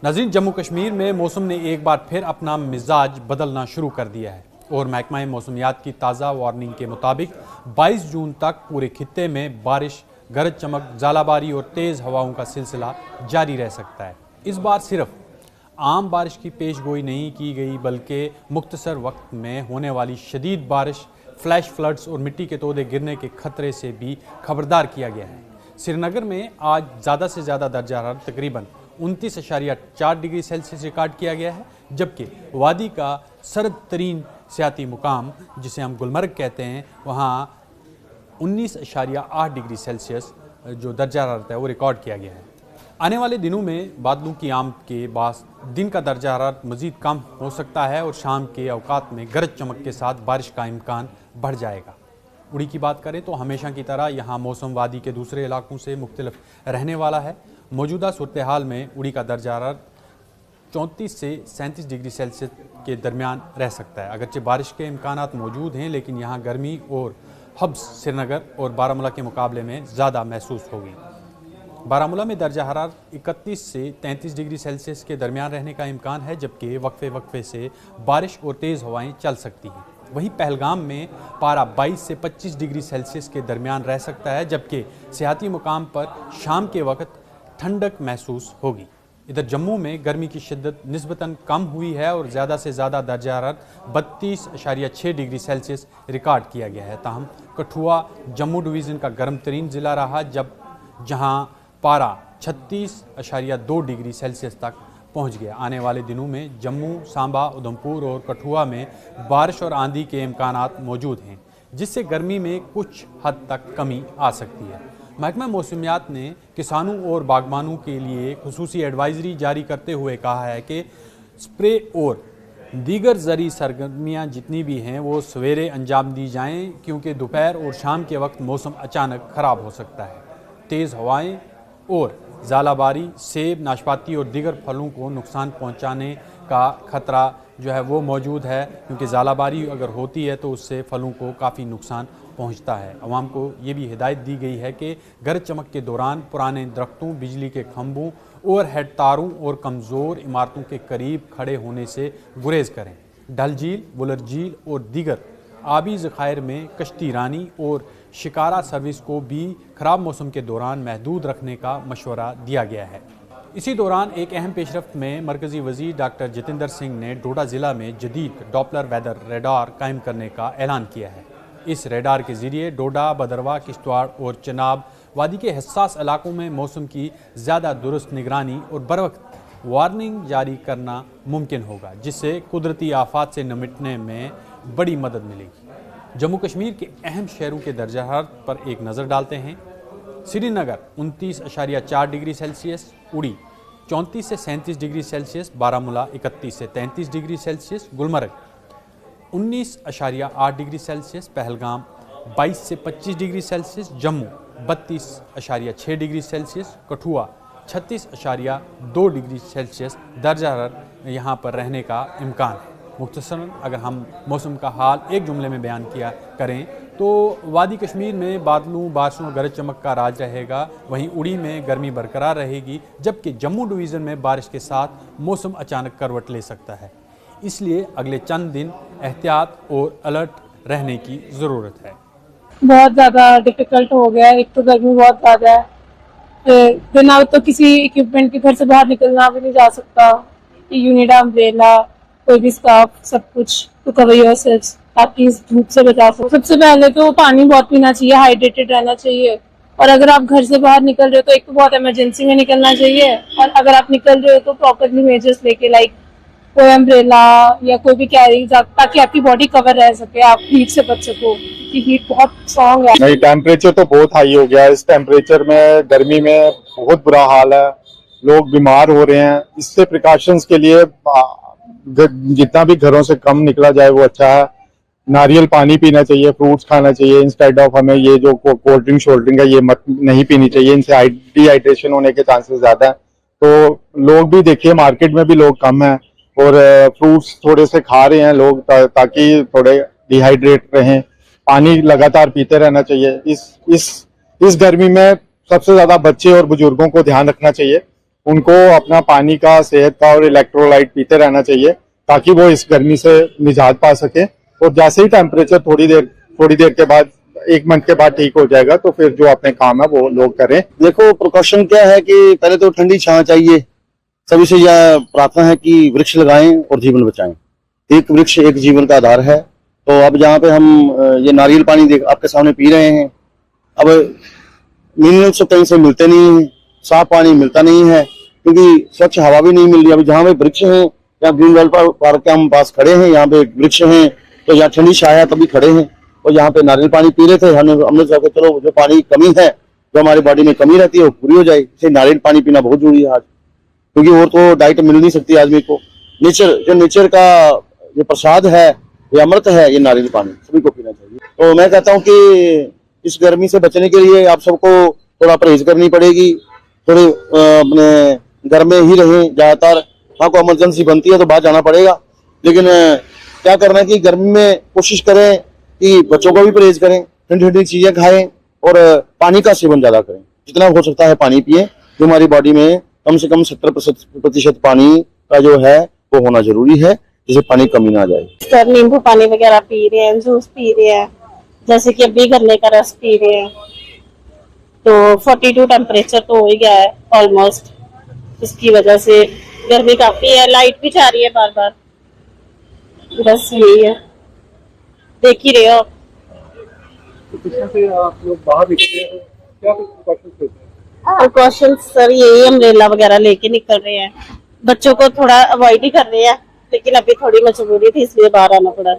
नाज़रीन, जम्मू कश्मीर में मौसम ने एक बार फिर अपना मिजाज बदलना शुरू कर दिया है और महकमा मौसमियात की ताज़ा वार्निंग के मुताबिक 22 जून तक पूरे खित्ते में बारिश, गरज चमक, ज़ालाबारी और तेज़ हवाओं का सिलसिला जारी रह सकता है। इस बार सिर्फ आम बारिश की पेशगोई नहीं की गई बल्कि मुख्तसर वक्त में होने वाली शदीद बारिश, फ्लैश फ्लड्स और मिट्टी के तोदे गिरने के खतरे से भी खबरदार किया गया है। श्रीनगर में आज ज़्यादा से ज़्यादा दर्जा हरारत तकरीबन 29.4 डिग्री सेल्सियस रिकॉर्ड किया गया है, जबकि वादी का सर्द तरीन सियाती मुकाम जिसे हम गुलमर्ग कहते हैं वहाँ 19.8 डिग्री सेल्सियस जो दर्जा हरारत है वो रिकॉर्ड किया गया है। आने वाले दिनों में बादलों की आमद के बाद दिन का दर्जा हरारत मज़ीद कम हो सकता है और शाम के अवकात में गरज चमक के साथ बारिश का इम्कान बढ़ जाएगा। उड़ी की बात करें तो हमेशा की तरह यहाँ मौसम वादी के दूसरे इलाकों से मुख्तलिफ रहने वाला है। मौजूदा सूरत हाल में उड़ी का दर्जा हरारत 34 से 37 डिग्री सेल्सियस के दरमियान रह सकता है। अगरचे बारिश के इम्कानात मौजूद हैं, लेकिन यहाँ गर्मी और हब्स श्रीनगर और बारामूला के मुकाबले में ज़्यादा महसूस होगी। बारामूला में दर्जा हरारत 31 से 33 डिग्री सेल्सियस के दरमियान रहने का इम्कान है, जबकि वक्फे से बारिश और तेज़ हवाएं चल सकती हैं। वहीं पहलगाम में पारा 22 से 25 डिग्री सेल्सियस के दरमियान रह सकता है, जबकि सियाती मुकाम पर शाम के वक्त ठंडक महसूस होगी। इधर जम्मू में गर्मी की शिद्दत निस्बतन कम हुई है और ज़्यादा से ज़्यादा दर्जा हरारत 32.6 डिग्री सेल्सियस रिकॉर्ड किया गया है। ताहम कठुआ जम्मू डिवीज़न का गर्म तरीन ज़िला रहा, जहां पारा 36.2 डिग्री सेल्सियस तक पहुंच गया। आने वाले दिनों में जम्मू, सांबा, उधमपुर और कठुआ में बारिश और आंधी के इम्कानात मौजूद हैं, जिससे गर्मी में कुछ हद तक कमी आ सकती है। महकमा मौसमियात ने किसानों और बागबानों के लिए खुसूसी एडवाइजरी जारी करते हुए कहा है कि स्प्रे और दीगर ज़री सरगर्मियाँ जितनी भी हैं वो सवेरे अंजाम दी जाएं, क्योंकि दोपहर और शाम के वक्त मौसम अचानक ख़राब हो सकता है। तेज़ हवाएं और ज़ालाबारी सेब, नाशपाती और दीगर फलों को नुकसान पहुंचाने का खतरा जो है वो मौजूद है, क्योंकि ज़ालाबारी अगर होती है तो उससे फलों को काफ़ी नुकसान पहुंचता है। अवाम को ये भी हिदायत दी गई है कि गरज चमक के दौरान पुराने दरख्तों, बिजली के खंभों, ओवरहेड तारों और कमज़ोर इमारतों के करीब खड़े होने से गुरेज करें। डल झील, बुलर झील और दीगर आबी ज़खायर में कश्ती रानी और शिकारा सर्विस को भी ख़राब मौसम के दौरान महदूद रखने का मशवरा दिया गया है। इसी दौरान एक अहम पेशरफ्त में मरकज़ी वज़ीर डॉक्टर जितेंद्र सिंह ने डोडा ज़िला में जदीद डॉपलर वेदर रेडार कायम करने का ऐलान किया है। इस रेडार के ज़रिए डोडा, भदरवा, किश्तवाड़ और चनाब वादी के हसास इलाकों में मौसम की ज़्यादा दुरुस्त निगरानी और बरवक्त वार्निंग जारी करना मुमकिन होगा, जिससे कुदरती आफात से निपटने में बड़ी मदद मिलेगी। जम्मू कश्मीर के अहम शहरों के दर्जा हरारत पर एक नज़र डालते हैं। श्रीनगर 29.4 डिग्री सेल्सियस, उड़ी 34 से 37 डिग्री सेल्सियस, बारामूला 31 से 33 degree Celsius, Gulmarg 19.8 degree Celsius, Pahalgam 22 से 25 degree Celsius, Jammu 32.6 degree Celsius, Kathua 36.2 degree Celsius दर्जा हरारत यहाँ पर रहने का इम्कान है। मुख्तसरन अगर हम मौसम का हाल एक जुमले में बयान किया करें तो वादी कश्मीर में बादलों, बारिशों, गरज चमक का राज रहेगा। वहीं उड़ी में गर्मी बरकरार रहेगी, जबकि जम्मू डिवीज़न में बारिश के साथ मौसम अचानक करवट ले सकता है। इसलिए अगले चंद दिन एहतियात और अलर्ट रहने की ज़रूरत है। बहुत ज़्यादा डिफ़िकल्ट हो गया है। एक तो गर्मी बहुत ज़्यादा है, बिना तो किसी इक्विपमेंट के घर से बाहर निकलना भी नहीं जा सकता। यूनिडा, अम्ब्रेला, कोई भी स्कार्फ, सब कुछ तो कवर योरसेल्फ ताकि इस धूप से बचा सको। सबसे पहले तो पानी बहुत पीना चाहिए, हाइड्रेटेड रहना चाहिए। और अगर आप घर से बाहर निकल रहे हो तो एक तो बहुत इमरजेंसी में निकलना चाहिए, और अगर आप निकल रहे हो तो प्रॉपरली मेजर्स लेके, लाइक कोई अम्ब्रेला या कोई भी कैरी, ताकि आपकी बॉडी कवर रह सके, आप हीट से बच सको, क्योंकि हीट बहुत स्ट्रॉन्ग है। नहीं, टेम्परेचर तो बहुत हाई हो गया है। इस टेम्परेचर में गर्मी में बहुत बुरा हाल है, लोग बीमार हो रहे हैं। इससे प्रिकॉशंस के लिए जितना भी घरों से कम निकला जाए वो अच्छा है। नारियल पानी पीना चाहिए, फ्रूट्स खाना चाहिए, इंस्टेड ऑफ हमें ये जो कोल्ड ड्रिंक शोल्ड ड्रिंक है ये मत नहीं पीनी चाहिए। इनसे डिहाइड्रेशन होने के चांसेस ज्यादा है। तो लोग भी देखिए, मार्केट में भी लोग कम हैं और फ्रूट्स थोड़े से खा रहे हैं लोग ताकि थोड़े डिहाइड्रेट रहें। पानी लगातार पीते रहना चाहिए। इस गर्मी में सबसे ज्यादा बच्चे और बुजुर्गों को ध्यान रखना चाहिए। उनको अपना पानी का, सेहत का और इलेक्ट्रोलाइट पीते रहना चाहिए ताकि वो इस गर्मी से निजात पा सके। और जैसे ही टेम्परेचर थोड़ी देर के बाद, 1 मंथ के बाद ठीक हो जाएगा तो फिर जो अपने काम है वो लोग करें। देखो, प्रिकॉशन क्या है कि पहले तो ठंडी छां चाहिए। सभी से यह प्रार्थना है कि वृक्ष लगाएं और जीवन बचाएं। एक वृक्ष एक जीवन का आधार है। तो अब जहाँ पे हम ये नारियल पानी आपके सामने पी रहे हैं, अब मिनरल्स कहीं से मिलते नहीं है, साफ पानी मिलता नहीं है, क्योंकि स्वच्छ हवा भी नहीं मिल रही। अभी जहाँ पे वृक्ष हैं, यहाँ ग्रीन वेल्ट पार्क के हम पास खड़े हैं, यहाँ पे वृक्ष हैं, तो यहाँ ठंडी छाया तभी खड़े हैं। और यहाँ पे नारियल पानी पी रहे थे, हमने सोचा चलो जो पानी कमी है, जो हमारी बॉडी में कमी रहती है वो पूरी हो जाए, इसलिए नारियल पानी पीना बहुत जरूरी है आज, क्योंकि और तो डाइट मिल नहीं सकती आदमी को। नेचर का जो प्रसाद है, ये अमृत है, ये नारियल पानी सभी को पीना चाहिए। तो मैं कहता हूँ कि इस गर्मी से बचने के लिए आप सबको थोड़ा परहेज करनी पड़ेगी, थोड़े अपने घर में ही रहें ज्यादातर। हाँ, को इमरजेंसी बनती है तो बाहर जाना पड़ेगा, लेकिन क्या करना है कि गर्मी में कोशिश करें कि बच्चों को भी परहेज करें, ठंडी ठंडी चीजें खाएं और पानी का सेवन ज्यादा करें। जितना हो सकता है पानी पिए। जो हमारी बॉडी में कम से कम 70% पानी का जो है वो होना जरूरी है, जिससे पानी कमी ना जाए। सर नींबू पानी वगैरह पी रहे हैं, जूस पी रहे हैं, जैसे कि अभी गन्ने का रस पी रहे हैं। तो 42 टेम्परेचर तो हो ही गया है ऑलमोस्ट। इसकी वजह से गर्मी काफी है, लाइट भी जा रही है बार बार। बस यही है, देख ही रहे हो आप। आप लोग बाहर निकलते हैं, क्या प्रिकॉशंस लेते हैं? प्रिकॉशन सर यही अम्ब्रेला वगैरह लेके निकल रहे हैं। बच्चों को थोड़ा अवॉइड ही कर रहे हैं, लेकिन अभी थोड़ी मजबूरी थी इसलिए बाहर आना पड़ा।